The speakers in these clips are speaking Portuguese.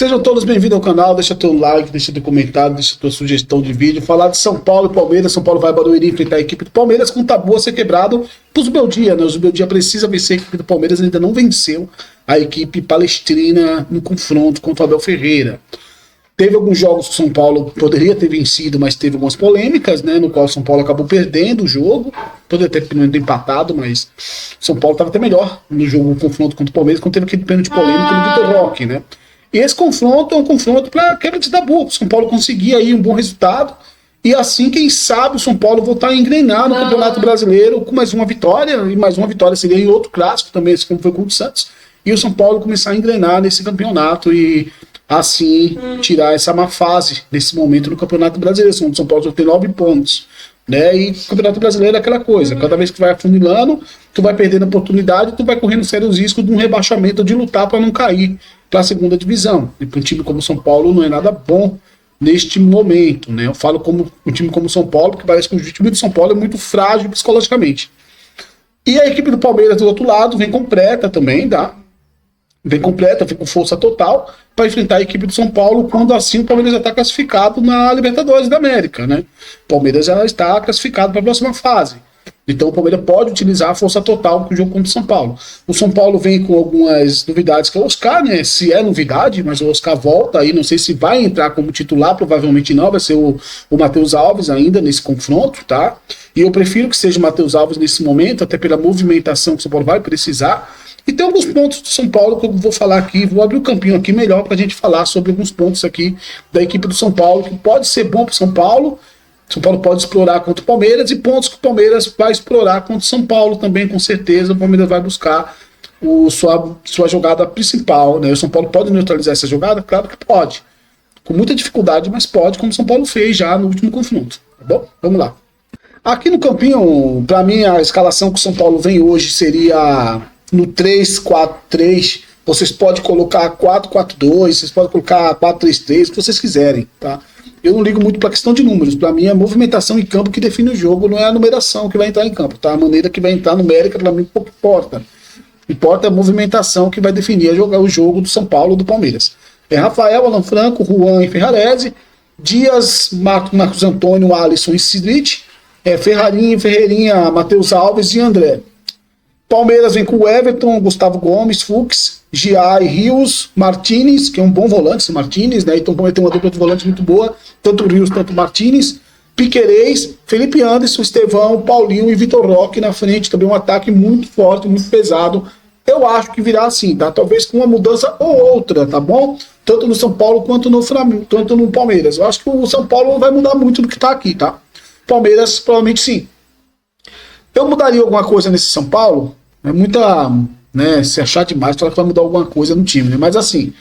Sejam todos bem-vindos ao canal, deixa teu like, deixa teu comentário, deixa tua sugestão de vídeo, falar de São Paulo e Palmeiras. São Paulo vai a Barueri enfrentar a equipe do Palmeiras com um tabu a ser quebrado para o Zubeldia, né? O Zubeldia precisa vencer, a equipe do Palmeiras ainda não venceu a equipe palestrina no confronto contra o Abel Ferreira. Teve alguns jogos que o São Paulo poderia ter vencido, mas teve algumas polêmicas, né? No qual o São Paulo acabou perdendo o jogo. Poderia ter empatado, mas o São Paulo estava até melhor no jogo, no confronto contra o Palmeiras, quando teve aquele pênalti polêmico no Vitor Roque, né? E esse confronto é um confronto para quebra de tabu. O São Paulo conseguir aí um bom resultado. E assim, quem sabe, o São Paulo voltar a engrenar no Campeonato Brasileiro com mais uma vitória. E mais uma vitória seria em outro clássico também, esse como foi com o Santos. E o São Paulo começar a engrenar nesse campeonato e assim tirar essa má fase nesse momento no Campeonato Brasileiro. O São Paulo só tem 9 pontos. Né? E o Campeonato Brasileiro é aquela coisa, cada vez que tu vai afunilando, tu vai perdendo a oportunidade, tu vai correndo sérios riscos de um rebaixamento, de lutar para não cair para a segunda divisão. E para um time como o São Paulo não é nada bom neste momento, né? Eu falo como um time como o São Paulo, porque parece que o time do São Paulo é muito frágil psicologicamente. E a equipe do Palmeiras do outro lado vem completa também, tá? Vem completa, vem com força total para enfrentar a equipe do São Paulo, quando assim o Palmeiras já está classificado na Libertadores da América, né? O Palmeiras já está classificado para a próxima fase. Então o Palmeiras pode utilizar a força total no jogo contra o São Paulo. O São Paulo vem com algumas novidades, que é o Oscar, né? Se é novidade, mas o Oscar volta aí, não sei se vai entrar como titular, provavelmente não, vai ser o Matheus Alves ainda nesse confronto, tá? E eu prefiro que seja o Matheus Alves nesse momento, até pela movimentação que o São Paulo vai precisar. E tem alguns pontos do São Paulo que eu vou falar aqui, vou abrir o campinho aqui melhor para a gente falar sobre alguns pontos aqui da equipe do São Paulo, que pode ser bom para o São Paulo. São Paulo pode explorar contra o Palmeiras, e pontos que o Palmeiras vai explorar contra o São Paulo também, com certeza. O Palmeiras vai buscar sua jogada principal, né? O São Paulo pode neutralizar essa jogada? Claro que pode. Com muita dificuldade, mas pode, como o São Paulo fez já no último confronto. Tá bom? Vamos lá. Aqui no campinho, para mim, a escalação que o São Paulo vem hoje seria no 3-4-3. Vocês podem colocar 4-4-2, vocês podem colocar 4-3-3, o que vocês quiserem, tá? Eu não ligo muito para a questão de números. Para mim, a movimentação em campo que define o jogo, não é a numeração que vai entrar em campo, tá? A maneira que vai entrar numérica, para mim, pouco importa. Importa a movimentação que vai definir o jogo do São Paulo, do Palmeiras. É Rafael, Alan Franco, Juan e Ferrarese, Dias, Marcos Antônio, Alisson e Sidrit, Ferreirinha, Matheus Alves e André. Palmeiras vem com o Everton, Gustavo Gomes, Fux, Giai, Rios, Martínez, que é um bom volante, esse Martínez, né? Então o Palmeiras tem uma dupla de volante muito boa, tanto o Rios, tanto o Martínez, Piquerez, Felipe Anderson, Estevão, Paulinho e Vitor Roque na frente, também um ataque muito forte, muito pesado. Eu acho que virá assim, tá? Talvez com uma mudança ou outra, tá bom? Tanto no São Paulo quanto no Flamengo, tanto no Palmeiras. Eu acho que o São Paulo não vai mudar muito do que tá aqui, tá? Palmeiras, provavelmente sim. Eu mudaria alguma coisa nesse São Paulo? É muita, né, se achar demais, falar que vai mudar alguma coisa no time, né? Mas assim,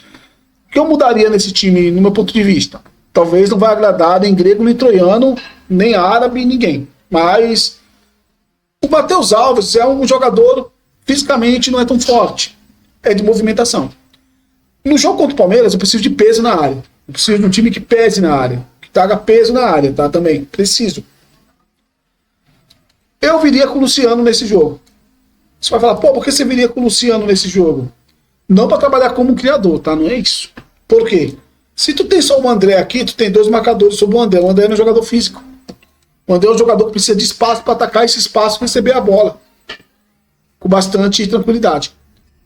o que eu mudaria nesse time, no meu ponto de vista? Talvez não vai agradar nem grego, nem troiano, nem árabe, ninguém. Mas o Matheus Alves é um jogador, fisicamente não é tão forte. É de movimentação. No jogo contra o Palmeiras, eu preciso de peso na área. Eu preciso de um time que pese na área, que traga peso na área, tá? Também, preciso. Eu viria com o Luciano nesse jogo. Você vai falar, pô, por que você viria com o Luciano nesse jogo? Não para trabalhar como criador, tá? Não é isso. Por quê? Se tu tem só o André aqui, tu tem 2 marcadores sobre o André. O André não é um jogador físico. O André é um jogador que precisa de espaço para atacar esse espaço e receber a bola. Com bastante tranquilidade.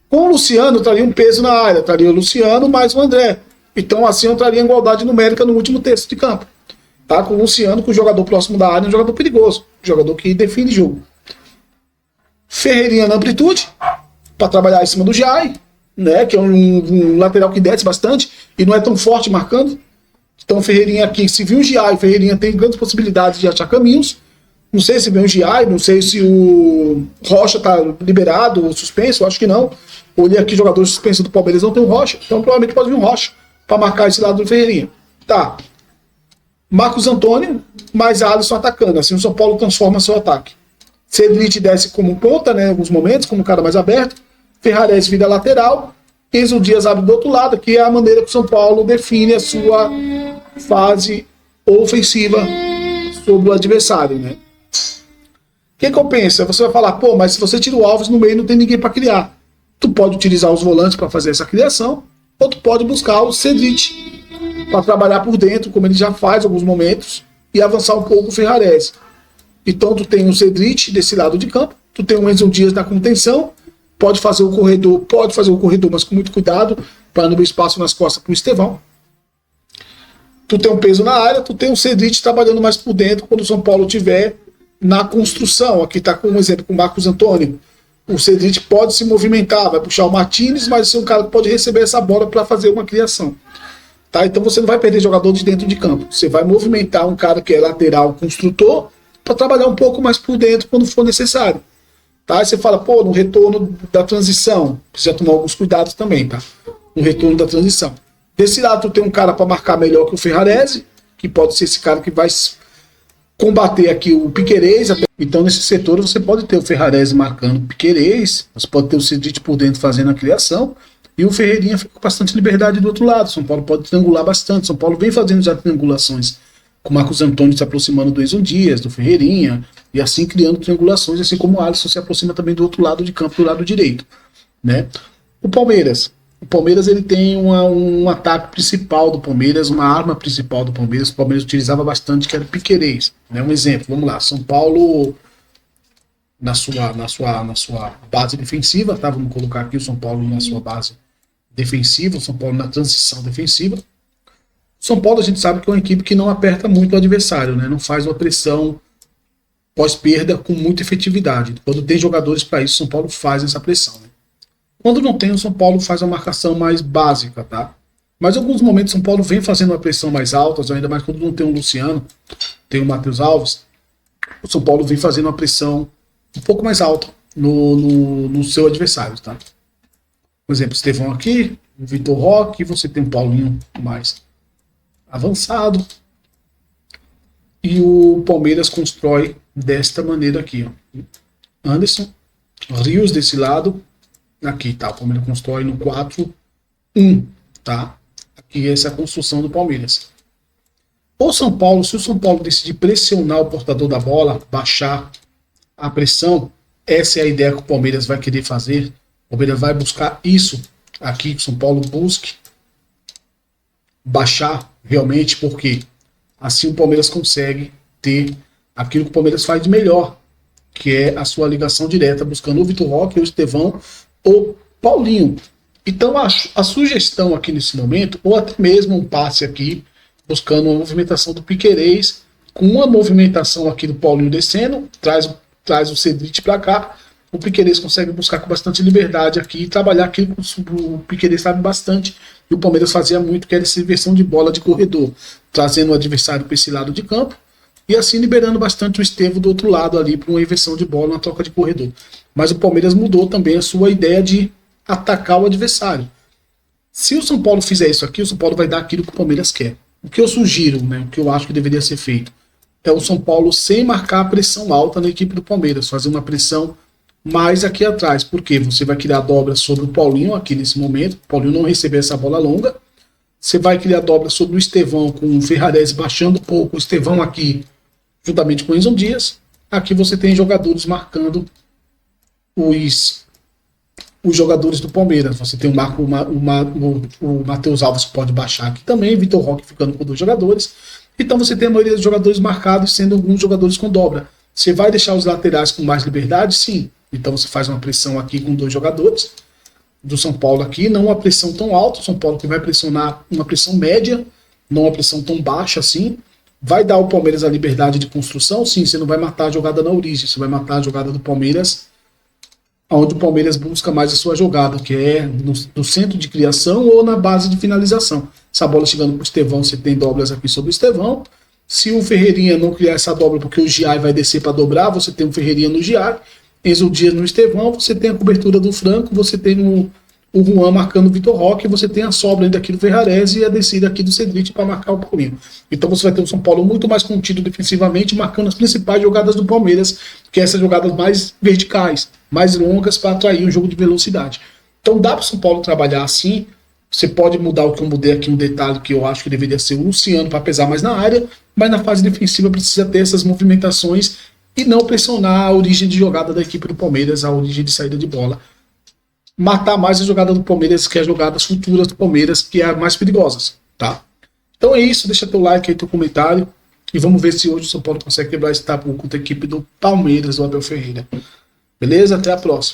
Com o Luciano, eu traria um peso na área. Eu traria o Luciano mais o André. Então, assim, eu traria igualdade numérica no último terço de campo. Tá? Com o Luciano, com o jogador próximo da área, é um jogador perigoso. Um jogador que define jogo. Ferreirinha na amplitude, para trabalhar em cima do Giai, né, que é um lateral que desce bastante e não é tão forte marcando. Então Ferreirinha aqui, se viu o Giai, Ferreirinha tem grandes possibilidades de achar caminhos. Não sei se vem o Giai, não sei se o Rocha está liberado ou suspenso, eu acho que não. Olhei aqui, jogador suspenso do Palmeiras não tem o Rocha, então provavelmente pode vir o Rocha para marcar esse lado do Ferreirinha. Tá. Marcos Antônio, mais Alisson atacando, assim o São Paulo transforma seu ataque. Cedric desce como ponta, né, em alguns momentos, como um cara mais aberto. Ferrarese vira lateral. Enzo Dias abre do outro lado, que é a maneira que o São Paulo define a sua fase ofensiva sobre o adversário, né? O que eu penso? Você vai falar, pô, mas se você tira o Alves no meio, não tem ninguém para criar. Tu pode utilizar os volantes para fazer essa criação, ou tu pode buscar o Cedric para trabalhar por dentro, como ele já faz em alguns momentos, e avançar um pouco o Ferrarese. Então tu tem o Cedric desse lado de campo, tu tem o Enzo Dias na contenção, pode fazer o corredor, mas com muito cuidado, para não abrir espaço nas costas para o Estevão. Tu tem um peso na área, tu tem o Cedric trabalhando mais por dentro quando o São Paulo tiver na construção. Aqui está com um exemplo com o Marcos Antônio. O Cedric pode se movimentar, vai puxar o Martínez, mas é um cara que pode receber essa bola para fazer uma criação. Tá? Então você não vai perder jogador de dentro de campo. Você vai movimentar um cara que é lateral construtor para trabalhar um pouco mais por dentro quando for necessário. Tá? Aí você fala, pô, no retorno da transição, precisa tomar alguns cuidados também, tá? No retorno da transição. Desse lado tu tem um cara para marcar melhor que o Ferrarese, que pode ser esse cara que vai combater aqui o Piquerez. Então nesse setor você pode ter o Ferrarese marcando o Piquerez, você pode ter o Cedric por dentro fazendo a criação, e o Ferreirinha fica com bastante liberdade do outro lado. São Paulo pode triangular bastante. São Paulo vem fazendo já triangulações com o Marcos Antônio se aproximando do Enzo Dias, do Ferreirinha, e assim criando triangulações, assim como o Alisson se aproxima também do outro lado de campo, do lado direito, né? O Palmeiras ele tem um ataque principal do Palmeiras, uma arma principal do Palmeiras. O Palmeiras utilizava bastante, que era o Piquerez, né? Um exemplo, vamos lá, São Paulo na sua base defensiva, tá? Vamos colocar aqui o São Paulo na sua base defensiva, o São Paulo na transição defensiva. São Paulo a gente sabe que é uma equipe que não aperta muito o adversário, né? Não faz uma pressão pós-perda com muita efetividade. Quando tem jogadores para isso, São Paulo faz essa pressão, né? Quando não tem, o São Paulo faz uma marcação mais básica, tá? Mas em alguns momentos São Paulo vem fazendo uma pressão mais alta, ainda mais quando não tem o Luciano, tem o Matheus Alves, o São Paulo vem fazendo uma pressão um pouco mais alta no seu adversário, tá? Por exemplo, Estevão aqui, o Vitor Roque, você tem o Paulinho mais avançado, e o Palmeiras constrói desta maneira aqui, ó. Anderson, Rios desse lado, aqui tá, o Palmeiras constrói no 4-1, tá? Aqui essa é a construção do Palmeiras. O São Paulo, se o São Paulo decidir pressionar o portador da bola, baixar a pressão, essa é a ideia que o Palmeiras vai querer fazer. O Palmeiras vai buscar isso aqui, que o São Paulo busque baixar realmente, porque assim o Palmeiras consegue ter aquilo que o Palmeiras faz de melhor, que é a sua ligação direta, buscando o Vitor Roque, o Estevão ou Paulinho. Então a sugestão aqui nesse momento, ou até mesmo um passe aqui, buscando uma movimentação do Piquerez, com uma movimentação aqui do Paulinho descendo, traz o Cedric para cá, o Piquerez consegue buscar com bastante liberdade aqui e trabalhar aquilo que o Piquerez sabe bastante, e o Palmeiras fazia muito, que era essa inversão de bola de corredor, trazendo o adversário para esse lado de campo, e assim liberando bastante o Estevão do outro lado ali para uma inversão de bola, uma troca de corredor. Mas o Palmeiras mudou também a sua ideia de atacar o adversário. Se o São Paulo fizer isso aqui, o São Paulo vai dar aquilo que o Palmeiras quer. O que eu sugiro, né, o que eu acho que deveria ser feito, é o São Paulo sem marcar a pressão alta na equipe do Palmeiras, fazer uma pressão mais aqui atrás, porque você vai criar dobra sobre o Paulinho aqui nesse momento, o Paulinho não receber essa bola longa, você vai criar dobra sobre o Estevão, com o Ferrarese baixando um pouco, o Estevão aqui juntamente com o Enzo Dias. Aqui você tem jogadores marcando os jogadores do Palmeiras. Você tem o Matheus Alves, que pode baixar aqui também, Vitor Roque ficando com 2 jogadores. Então você tem a maioria dos jogadores marcados, sendo alguns jogadores com dobra. Você vai deixar os laterais com mais liberdade? Sim. Então você faz uma pressão aqui com 2 jogadores do São Paulo aqui, não uma pressão tão alta. O São Paulo que vai pressionar uma pressão média, não uma pressão tão baixa assim. Vai dar ao Palmeiras a liberdade de construção? Sim, você não vai matar a jogada na origem, você vai matar a jogada do Palmeiras, onde o Palmeiras busca mais a sua jogada, que é no centro de criação ou na base de finalização. Essa bola chegando para o Estevão, você tem dobras aqui sobre o Estevão. Se o Ferreirinha não criar essa dobra porque o Giai vai descer para dobrar, você tem o Ferreirinha no Giai, Enzo Dias no Estevão, você tem a cobertura do Franco, você tem o Juan marcando o Vitor Roque, você tem a sobra ainda aqui do Ferrarese e a descida aqui do Cedric para marcar o Paulinho. Então você vai ter o São Paulo muito mais contido defensivamente, marcando as principais jogadas do Palmeiras, que é essas jogadas mais verticais, mais longas, para atrair um jogo de velocidade. Então dá para o São Paulo trabalhar assim. Você pode mudar o que eu mudei aqui, um detalhe que eu acho que deveria ser o Luciano para pesar mais na área, mas na fase defensiva precisa ter essas movimentações e não pressionar a origem de jogada da equipe do Palmeiras, a origem de saída de bola matar mais a jogada do Palmeiras, que é as jogadas futuras do Palmeiras, que é as mais perigosas, tá? Então é isso, deixa teu like aí, teu comentário, e vamos ver se hoje o São Paulo consegue quebrar esse tabu contra a equipe do Palmeiras, do Abel Ferreira. Beleza? Até a próxima.